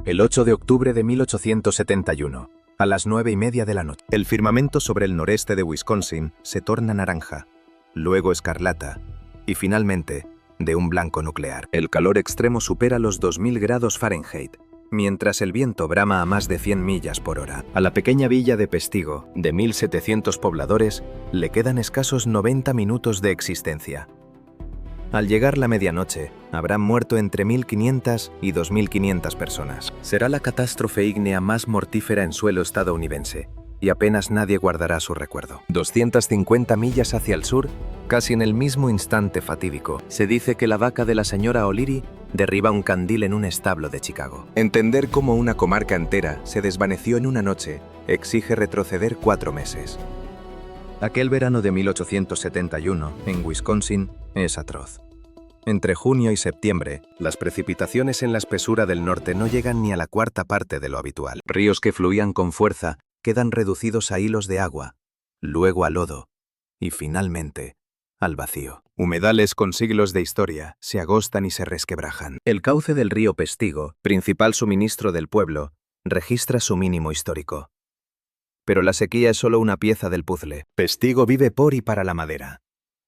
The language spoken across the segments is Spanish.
El 8 de octubre de 1871, a las 9:30 de la noche. El firmamento sobre el noreste de Wisconsin se torna naranja, luego escarlata, y finalmente, de un blanco nuclear. El calor extremo supera los 2000 grados Fahrenheit, mientras el viento brama a más de 100 millas por hora. A la pequeña villa de Pestigo, de 1700 pobladores, le quedan escasos 90 minutos de existencia. Al llegar la medianoche, habrán muerto entre 1.500 y 2.500 personas. Será la catástrofe ígnea más mortífera en suelo estadounidense, y apenas nadie guardará su recuerdo. 250 millas hacia el sur, casi en el mismo instante fatídico, se dice que la vaca de la señora O'Leary derriba un candil en un establo de Chicago. Entender cómo una comarca entera se desvaneció en una noche exige retroceder 4 meses. Aquel verano de 1871, en Wisconsin, es atroz. Entre junio y septiembre, las precipitaciones en la espesura del norte no llegan ni a la cuarta parte de lo habitual. Ríos que fluían con fuerza quedan reducidos a hilos de agua, luego a lodo y finalmente al vacío. Humedales con siglos de historia se agostan y se resquebrajan. El cauce del río Pestigo, principal suministro del pueblo, registra su mínimo histórico. Pero la sequía es solo una pieza del puzzle. Pestigo vive por y para la madera.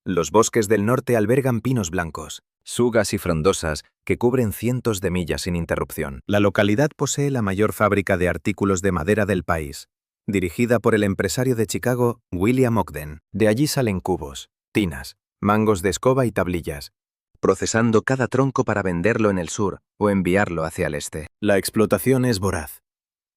Los bosques del norte albergan pinos blancos, sugas y frondosas que cubren cientos de millas sin interrupción. La localidad posee la mayor fábrica de artículos de madera del país, dirigida por el empresario de Chicago, William Ogden. De allí salen cubos, tinas, mangos de escoba y tablillas, procesando cada tronco para venderlo en el sur o enviarlo hacia el este. La explotación es voraz.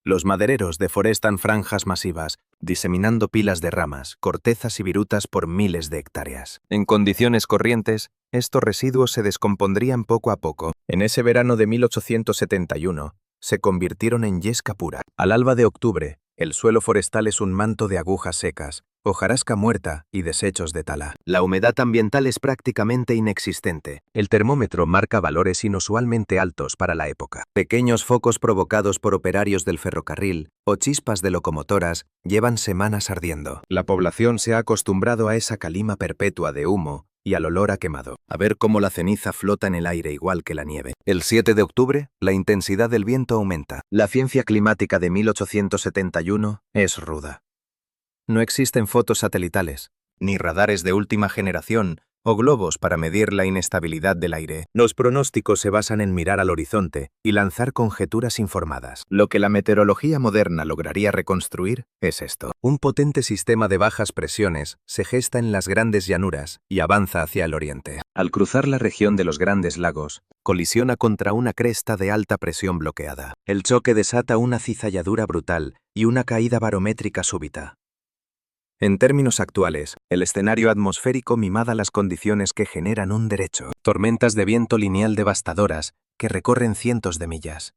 Los madereros deforestan franjas masivas, diseminando pilas de ramas, cortezas y virutas por miles de hectáreas. En condiciones corrientes, estos residuos se descompondrían poco a poco. En ese verano de 1871, se convirtieron en yesca pura. Al alba de octubre, el suelo forestal es un manto de agujas secas, hojarasca muerta y desechos de tala. La humedad ambiental es prácticamente inexistente. El termómetro marca valores inusualmente altos para la época. Pequeños focos provocados por operarios del ferrocarril o chispas de locomotoras llevan semanas ardiendo. La población se ha acostumbrado a esa calima perpetua de humo y al olor a quemado, a ver cómo la ceniza flota en el aire igual que la nieve. El 7 de octubre, la intensidad del viento aumenta. La ciencia climática de 1871 es ruda. No existen fotos satelitales, ni radares de última generación o globos para medir la inestabilidad del aire. Los pronósticos se basan en mirar al horizonte y lanzar conjeturas informadas. Lo que la meteorología moderna lograría reconstruir es esto. Un potente sistema de bajas presiones se gesta en las grandes llanuras y avanza hacia el oriente. Al cruzar la región de los Grandes Lagos, colisiona contra una cresta de alta presión bloqueada. El choque desata una cizalladura brutal y una caída barométrica súbita. En términos actuales, el escenario atmosférico mimada las condiciones que generan un derecho. Tormentas de viento lineal devastadoras que recorren cientos de millas.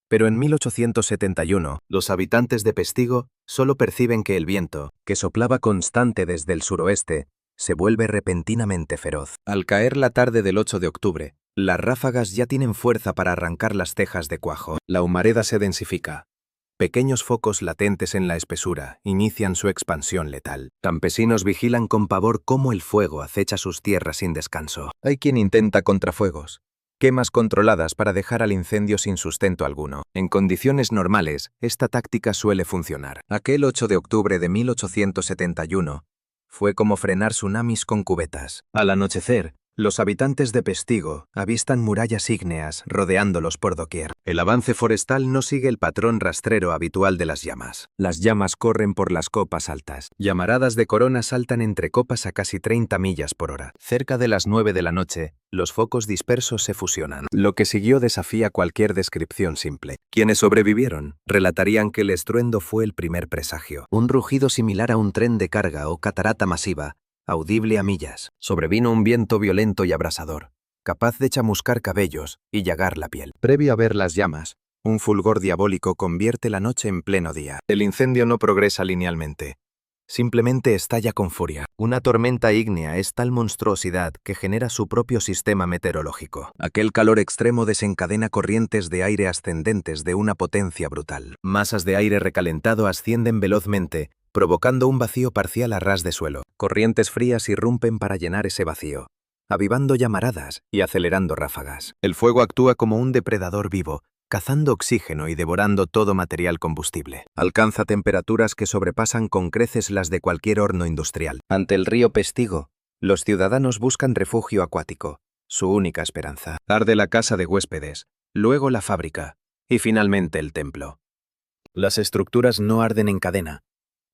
Pero en 1871, los habitantes de Pestigo solo perciben que el viento, que soplaba constante desde el suroeste, se vuelve repentinamente feroz. Al caer la tarde del 8 de octubre, las ráfagas ya tienen fuerza para arrancar las tejas de cuajo. La humareda se densifica. Pequeños focos latentes en la espesura inician su expansión letal. Campesinos vigilan con pavor cómo el fuego acecha sus tierras sin descanso. Hay quien intenta contrafuegos, quemas controladas para dejar al incendio sin sustento alguno. En condiciones normales, esta táctica suele funcionar. Aquel 8 de octubre de 1871 fue como frenar tsunamis con cubetas. Al anochecer, los habitantes de Pestigo avistan murallas ígneas rodeándolos por doquier. El avance forestal no sigue el patrón rastrero habitual de las llamas. Las llamas corren por las copas altas. Llamaradas de corona saltan entre copas a casi 30 millas por hora. Cerca de las 9 de la noche, los focos dispersos se fusionan. Lo que siguió desafía cualquier descripción simple. Quienes sobrevivieron relatarían que el estruendo fue el primer presagio. Un rugido similar a un tren de carga o catarata masiva, audible a millas. Sobrevino un viento violento y abrasador, capaz de chamuscar cabellos y llagar la piel. Previo a ver las llamas, un fulgor diabólico convierte la noche en pleno día. El incendio no progresa linealmente. Simplemente estalla con furia. Una tormenta ígnea es tal monstruosidad que genera su propio sistema meteorológico. Aquel calor extremo desencadena corrientes de aire ascendentes de una potencia brutal. Masas de aire recalentado ascienden velozmente, provocando un vacío parcial a ras de suelo. Corrientes frías irrumpen para llenar ese vacío, avivando llamaradas y acelerando ráfagas. El fuego actúa como un depredador vivo, cazando oxígeno y devorando todo material combustible. Alcanza temperaturas que sobrepasan con creces las de cualquier horno industrial. Ante el río Pestigo, los ciudadanos buscan refugio acuático, su única esperanza. Arde la casa de huéspedes, luego la fábrica y finalmente el templo. Las estructuras no arden en cadena,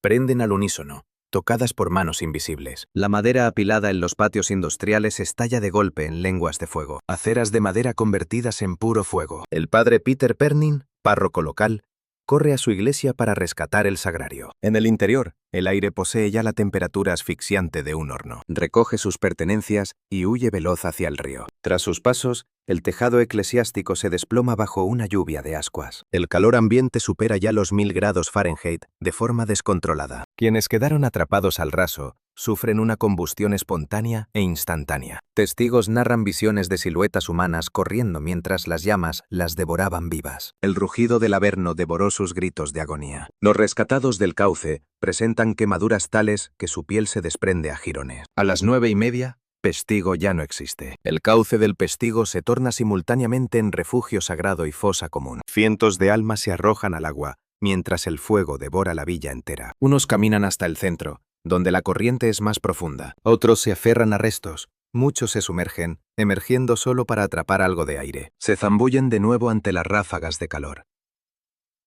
prenden al unísono, tocadas por manos invisibles. La madera apilada en los patios industriales estalla de golpe en lenguas de fuego, aceras de madera convertidas en puro fuego. El padre Peter Pernin, párroco local, corre a su iglesia para rescatar el sagrario. En el interior, el aire posee ya la temperatura asfixiante de un horno. Recoge sus pertenencias y huye veloz hacia el río. Tras sus pasos, el tejado eclesiástico se desploma bajo una lluvia de ascuas. El calor ambiente supera ya los 1000 grados Fahrenheit de forma descontrolada. Quienes quedaron atrapados al raso sufren una combustión espontánea e instantánea. Testigos narran visiones de siluetas humanas corriendo mientras las llamas las devoraban vivas. El rugido del Averno devoró sus gritos de agonía. Los rescatados del cauce presentan quemaduras tales que su piel se desprende a jirones. A las 9:30, Pestigo ya no existe. El cauce del Pestigo se torna simultáneamente en refugio sagrado y fosa común. Cientos de almas se arrojan al agua, mientras el fuego devora la villa entera. Unos caminan hasta el centro, donde la corriente es más profunda. Otros se aferran a restos. Muchos se sumergen, emergiendo solo para atrapar algo de aire. Se zambullen de nuevo ante las ráfagas de calor.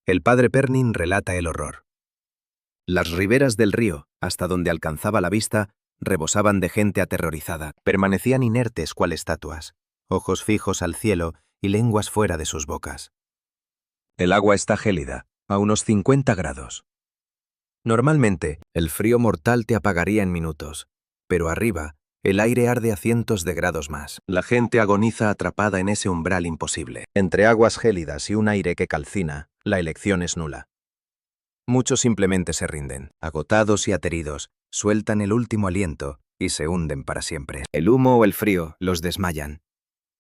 El padre Pernin relata el horror. Las riberas del río, hasta donde alcanzaba la vista, rebosaban de gente aterrorizada. Permanecían inertes cual estatuas, ojos fijos al cielo y lenguas fuera de sus bocas. El agua está gélida, a unos 50 grados. Normalmente, el frío mortal te apagaría en minutos, pero arriba, el aire arde a cientos de grados más. La gente agoniza atrapada en ese umbral imposible. Entre aguas gélidas y un aire que calcina, la elección es nula. Muchos simplemente se rinden, agotados y ateridos, sueltan el último aliento y se hunden para siempre. El humo o el frío los desmayan.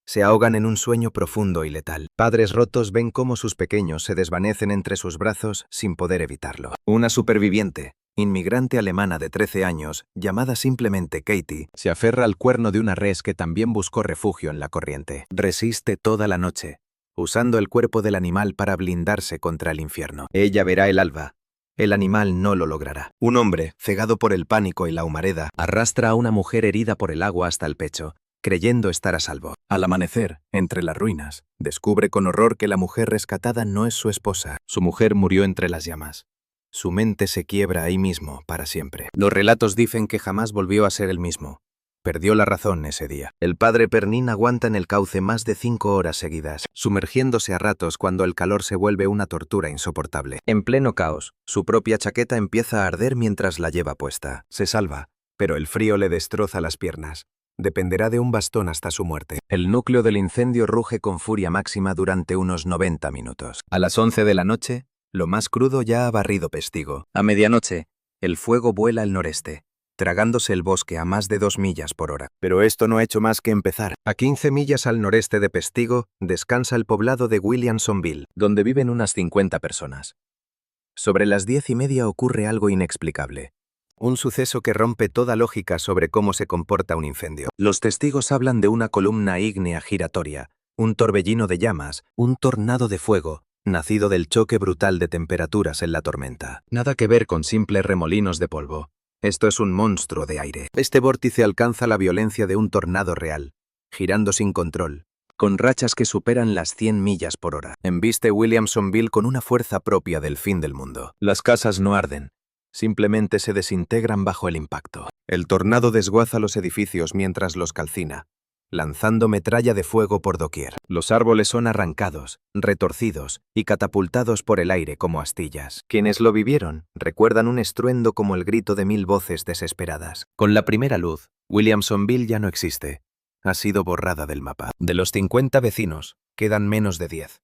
Se ahogan en un sueño profundo y letal. Padres rotos ven cómo sus pequeños se desvanecen entre sus brazos sin poder evitarlo. Una superviviente, inmigrante alemana de 13 años, llamada simplemente Katie, se aferra al cuerno de una res que también buscó refugio en la corriente. Resiste toda la noche, usando el cuerpo del animal para blindarse contra el infierno. Ella verá el alba. El animal no lo logrará. Un hombre, cegado por el pánico y la humareda, arrastra a una mujer herida por el agua hasta el pecho, creyendo estar a salvo. Al amanecer, entre las ruinas, descubre con horror que la mujer rescatada no es su esposa. Su mujer murió entre las llamas. Su mente se quiebra ahí mismo, para siempre. Los relatos dicen que jamás volvió a ser el mismo. Perdió la razón ese día. El padre Pernin aguanta en el cauce más de 5 horas seguidas, sumergiéndose a ratos cuando el calor se vuelve una tortura insoportable. En pleno caos, su propia chaqueta empieza a arder mientras la lleva puesta. Se salva, pero el frío le destroza las piernas. Dependerá de un bastón hasta su muerte. El núcleo del incendio ruge con furia máxima durante unos 90 minutos. A las 11 de la noche, lo más crudo ya ha barrido Pestigo. A medianoche, el fuego vuela al noreste, tragándose el bosque a más de 2 millas por hora. Pero esto no ha hecho más que empezar. A 15 millas al noreste de Pestigo, descansa el poblado de Williamsonville, donde viven unas 50 personas. Sobre las 10:30 ocurre algo inexplicable. Un suceso que rompe toda lógica sobre cómo se comporta un incendio. Los testigos hablan de una columna ígnea giratoria, un torbellino de llamas, un tornado de fuego, nacido del choque brutal de temperaturas en la tormenta. Nada que ver con simples remolinos de polvo. Esto es un monstruo de aire. Este vórtice alcanza la violencia de un tornado real, girando sin control, con rachas que superan las 100 millas por hora. Embiste Williamsonville con una fuerza propia del fin del mundo. Las casas no arden. Simplemente se desintegran bajo el impacto. El tornado desguaza los edificios mientras los calcina, lanzando metralla de fuego por doquier. Los árboles son arrancados, retorcidos y catapultados por el aire como astillas. Quienes lo vivieron recuerdan un estruendo como el grito de 1000 voces desesperadas. Con la primera luz, Williamsonville ya no existe. Ha sido borrada del mapa. De los 50 vecinos, quedan menos de 10.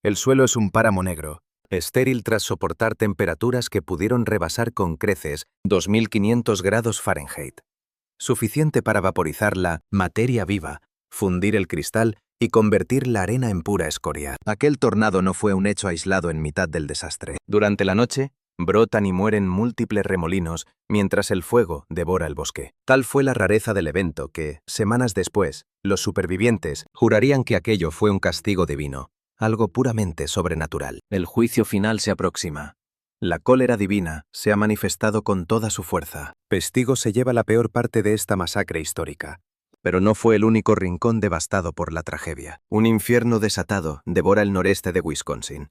El suelo es un páramo negro, estéril tras soportar temperaturas que pudieron rebasar con creces 2500 grados Fahrenheit. Suficiente para vaporizar la materia viva, fundir el cristal y convertir la arena en pura escoria. Aquel tornado no fue un hecho aislado en mitad del desastre. Durante la noche, brotan y mueren múltiples remolinos mientras el fuego devora el bosque. Tal fue la rareza del evento que, semanas después, los supervivientes jurarían que aquello fue un castigo divino, algo puramente sobrenatural. El juicio final se aproxima. La cólera divina se ha manifestado con toda su fuerza. Pestigo se lleva la peor parte de esta masacre histórica. Pero no fue el único rincón devastado por la tragedia. Un infierno desatado devora el noreste de Wisconsin,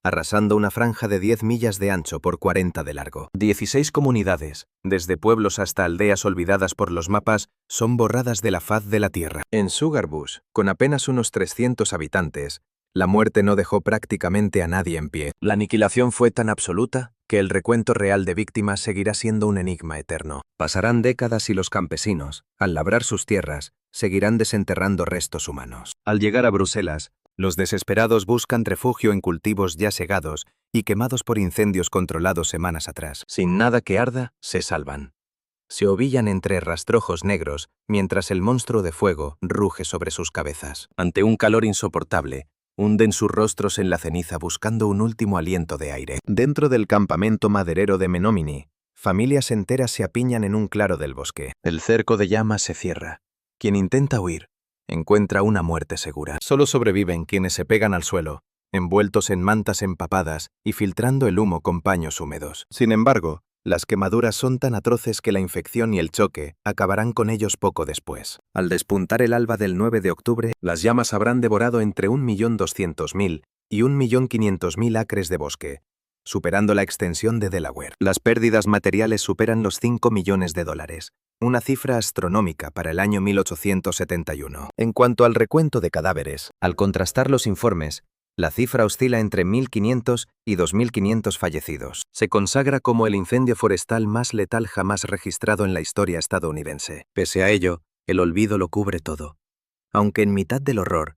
arrasando una franja de 10 millas de ancho por 40 de largo. 16 comunidades, desde pueblos hasta aldeas olvidadas por los mapas, son borradas de la faz de la tierra. En Sugar Bush, con apenas unos 300 habitantes, la muerte no dejó prácticamente a nadie en pie. La aniquilación fue tan absoluta que el recuento real de víctimas seguirá siendo un enigma eterno. Pasarán décadas y los campesinos, al labrar sus tierras, seguirán desenterrando restos humanos. Al llegar a Bruselas, los desesperados buscan refugio en cultivos ya segados y quemados por incendios controlados semanas atrás. Sin nada que arda, se salvan. Se ovillan entre rastrojos negros mientras el monstruo de fuego ruge sobre sus cabezas. Ante un calor insoportable, hunden sus rostros en la ceniza buscando un último aliento de aire. Dentro del campamento maderero de Menominee, familias enteras se apiñan en un claro del bosque. El cerco de llamas se cierra. Quien intenta huir encuentra una muerte segura. Solo sobreviven quienes se pegan al suelo, envueltos en mantas empapadas y filtrando el humo con paños húmedos. Sin embargo, las quemaduras son tan atroces que la infección y el choque acabarán con ellos poco después. Al despuntar el alba del 9 de octubre, las llamas habrán devorado entre 1.200.000 y 1.500.000 acres de bosque, superando la extensión de Delaware. Las pérdidas materiales superan los $5 millones, una cifra astronómica para el año 1871. En cuanto al recuento de cadáveres, al contrastar los informes, la cifra oscila entre 1.500 y 2.500 fallecidos. Se consagra como el incendio forestal más letal jamás registrado en la historia estadounidense. Pese a ello, el olvido lo cubre todo. Aunque en mitad del horror,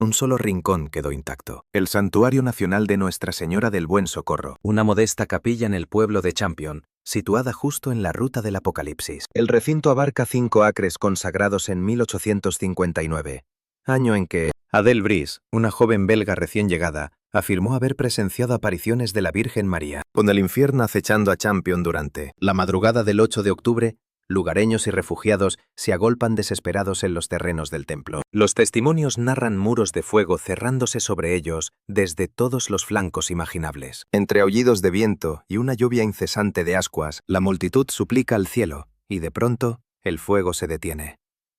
un solo rincón quedó intacto. El Santuario Nacional de Nuestra Señora del Buen Socorro, una modesta capilla en el pueblo de Champion, situada justo en la ruta del Apocalipsis. El recinto abarca 5 acres consagrados en 1859, año en que Adele Brice, una joven belga recién llegada, afirmó haber presenciado apariciones de la Virgen María. Con el infierno acechando a Champion durante la madrugada del 8 de octubre, lugareños y refugiados se agolpan desesperados en los terrenos del templo. Los testimonios narran muros de fuego cerrándose sobre ellos desde todos los flancos imaginables. Entre aullidos de viento y una lluvia incesante de ascuas, la multitud suplica al cielo, y de pronto, el fuego se detiene.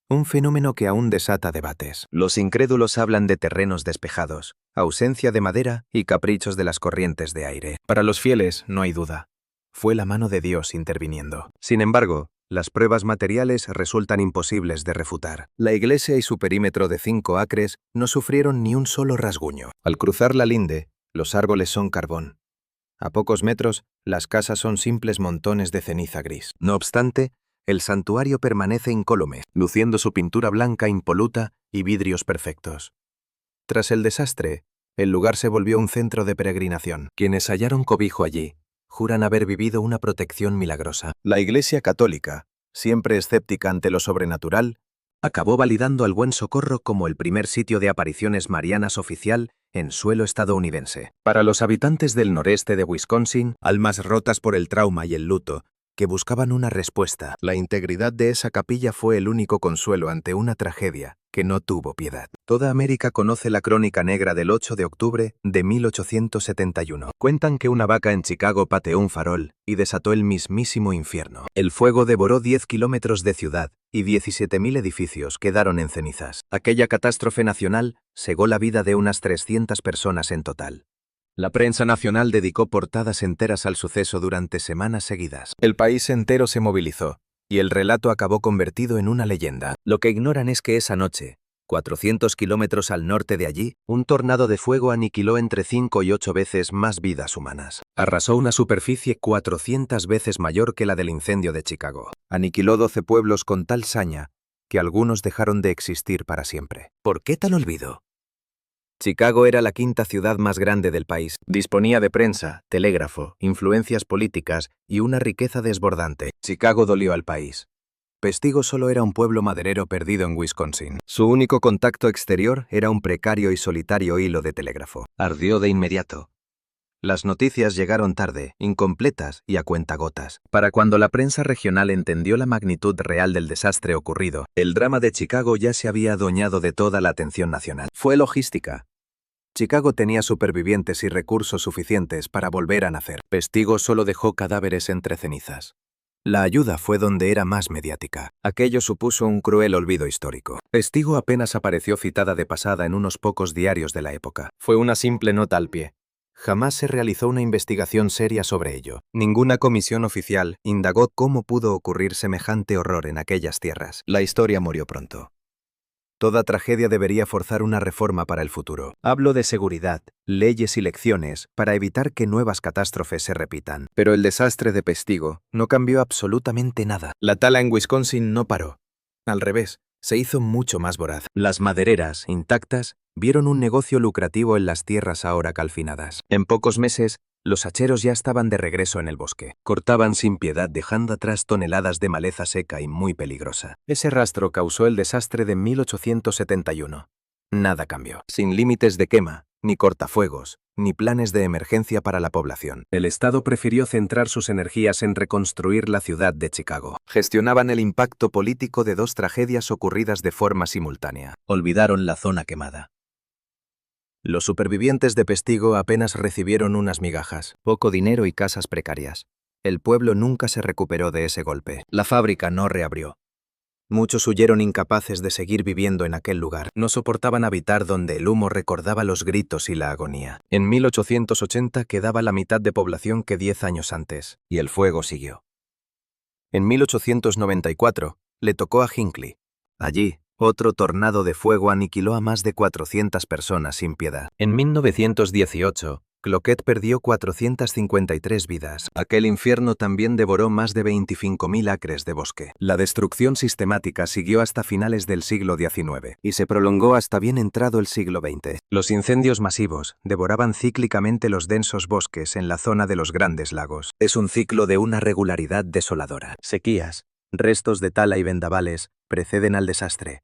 Un fenómeno que aún desata debates. Los incrédulos hablan de terrenos despejados, ausencia de madera y caprichos de las corrientes de aire. Para los fieles, no hay duda. Fue la mano de Dios interviniendo. Sin embargo, las pruebas materiales resultan imposibles de refutar. La iglesia y su perímetro de 5 acres no sufrieron ni un solo rasguño. Al cruzar la linde, los árboles son carbón. A pocos metros, las casas son simples montones de ceniza gris. No obstante, el santuario permanece incólume, luciendo su pintura blanca impoluta y vidrios perfectos. Tras el desastre, el lugar se volvió un centro de peregrinación. Quienes hallaron cobijo allí juran haber vivido una protección milagrosa. La Iglesia Católica, siempre escéptica ante lo sobrenatural, acabó validando al Buen Socorro como el primer sitio de apariciones marianas oficial en suelo estadounidense. Para los habitantes del noreste de Wisconsin, almas rotas por el trauma y el luto, que buscaban una respuesta, la integridad de esa capilla fue el único consuelo ante una tragedia que no tuvo piedad. Toda América conoce la crónica negra del 8 de octubre de 1871. Cuentan que una vaca en Chicago pateó un farol y desató el mismísimo infierno. El fuego devoró 10 kilómetros de ciudad y 17.000 edificios quedaron en cenizas. Aquella catástrofe nacional cegó la vida de unas 300 personas en total. La prensa nacional dedicó portadas enteras al suceso durante semanas seguidas. El país entero se movilizó, y el relato acabó convertido en una leyenda. Lo que ignoran es que esa noche, 400 kilómetros al norte de allí, un tornado de fuego aniquiló entre 5 y 8 veces más vidas humanas. Arrasó una superficie 400 veces mayor que la del incendio de Chicago. Aniquiló 12 pueblos con tal saña que algunos dejaron de existir para siempre. ¿Por qué tal olvido? Chicago era la 5ª ciudad más grande del país. Disponía de prensa, telégrafo, influencias políticas y una riqueza desbordante. Chicago dolió al país. Pestigo solo era un pueblo maderero perdido en Wisconsin. Su único contacto exterior era un precario y solitario hilo de telégrafo. Ardió de inmediato. Las noticias llegaron tarde, incompletas y a cuentagotas. Para cuando la prensa regional entendió la magnitud real del desastre ocurrido, el drama de Chicago ya se había adueñado de toda la atención nacional. Fue logística. Chicago tenía supervivientes y recursos suficientes para volver a nacer. Pestigo solo dejó cadáveres entre cenizas. La ayuda fue donde era más mediática. Aquello supuso un cruel olvido histórico. Pestigo apenas apareció citada de pasada en unos pocos diarios de la época. Fue una simple nota al pie. Jamás se realizó una investigación seria sobre ello. Ninguna comisión oficial indagó cómo pudo ocurrir semejante horror en aquellas tierras. La historia murió pronto. Toda tragedia debería forzar una reforma para el futuro. Hablo de seguridad, leyes y lecciones para evitar que nuevas catástrofes se repitan. Pero el desastre de Pestigo no cambió absolutamente nada. La tala en Wisconsin no paró. Al revés, se hizo mucho más voraz. Las madereras, intactas, vieron un negocio lucrativo en las tierras ahora calcinadas. En pocos meses, los hacheros ya estaban de regreso en el bosque. Cortaban sin piedad, dejando atrás toneladas de maleza seca y muy peligrosa. Ese rastro causó el desastre de 1871. Nada cambió. Sin límites de quema, ni cortafuegos, ni planes de emergencia para la población. El Estado prefirió centrar sus energías en reconstruir la ciudad de Chicago. Gestionaban el impacto político de dos tragedias ocurridas de forma simultánea. Olvidaron la zona quemada. Los supervivientes de Pestigo apenas recibieron unas migajas, poco dinero y casas precarias. El pueblo nunca se recuperó de ese golpe. La fábrica no reabrió. Muchos huyeron incapaces de seguir viviendo en aquel lugar. No soportaban habitar donde el humo recordaba los gritos y la agonía. En 1880 quedaba la mitad de población que 10 años antes, y el fuego siguió. En 1894 le tocó a Hinckley. Allí, otro tornado de fuego aniquiló a más de 400 personas sin piedad. En 1918, Cloquet perdió 453 vidas. Aquel infierno también devoró más de 25.000 acres de bosque. La destrucción sistemática siguió hasta finales del siglo XIX y se prolongó hasta bien entrado el siglo XX. Los incendios masivos devoraban cíclicamente los densos bosques en la zona de los Grandes Lagos. Es un ciclo de una regularidad desoladora. Sequías, restos de tala y vendavales preceden al desastre.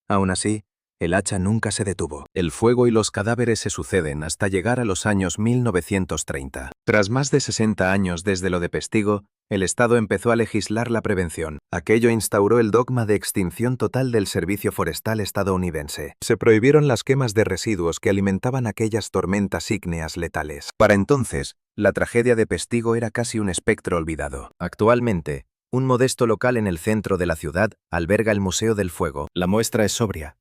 Aún así, el hacha nunca se detuvo. El fuego y los cadáveres se suceden hasta llegar a los años 1930. Tras más de 60 años desde lo de Pestigo, el Estado empezó a legislar la prevención. Aquello instauró el dogma de extinción total del servicio forestal estadounidense. Se prohibieron las quemas de residuos que alimentaban aquellas tormentas ígneas letales. Para entonces, la tragedia de Pestigo era casi un espectro olvidado. Actualmente, un modesto local en el centro de la ciudad alberga el Museo del Fuego. La muestra es sobria.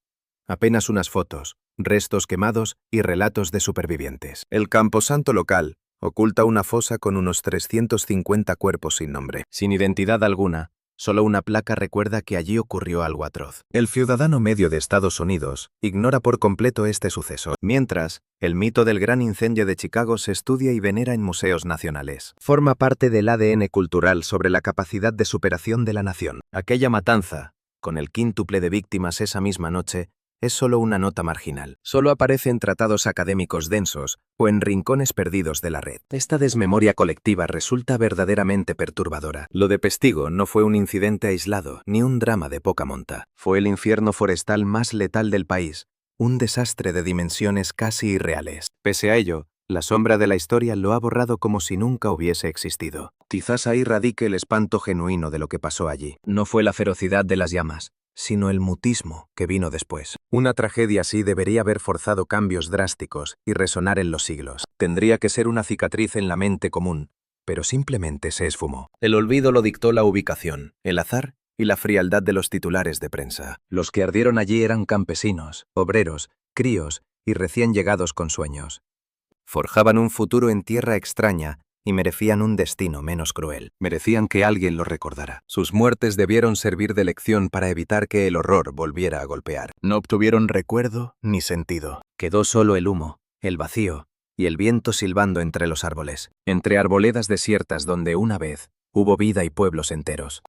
Apenas unas fotos, restos quemados y relatos de supervivientes. El camposanto local oculta una fosa con unos 350 cuerpos sin nombre. Sin identidad alguna, solo una placa recuerda que allí ocurrió algo atroz. El ciudadano medio de Estados Unidos ignora por completo este suceso, mientras el mito del gran incendio de Chicago se estudia y venera en museos nacionales. Forma parte del ADN cultural sobre la capacidad de superación de la nación. Aquella matanza, con el quíntuple de víctimas esa misma noche, es solo una nota marginal. Solo aparece en tratados académicos densos o en rincones perdidos de la red. Esta desmemoria colectiva resulta verdaderamente perturbadora. Lo de Pestigo no fue un incidente aislado, ni un drama de poca monta. Fue el infierno forestal más letal del país, un desastre de dimensiones casi irreales. Pese a ello, la sombra de la historia lo ha borrado como si nunca hubiese existido. Quizás ahí radique el espanto genuino de lo que pasó allí. No fue la ferocidad de las llamas, sino el mutismo que vino después. Una tragedia así debería haber forzado cambios drásticos y resonar en los siglos. Tendría que ser una cicatriz en la mente común, pero simplemente se esfumó. El olvido lo dictó la ubicación, el azar y la frialdad de los titulares de prensa. Los que ardieron allí eran campesinos, obreros, críos y recién llegados con sueños. Forjaban un futuro en tierra extraña y merecían un destino menos cruel. Merecían que alguien los recordara. Sus muertes debieron servir de lección para evitar que el horror volviera a golpear. No obtuvieron recuerdo ni sentido. Quedó solo el humo, el vacío y el viento silbando entre los árboles. Entre arboledas desiertas donde una vez hubo vida y pueblos enteros.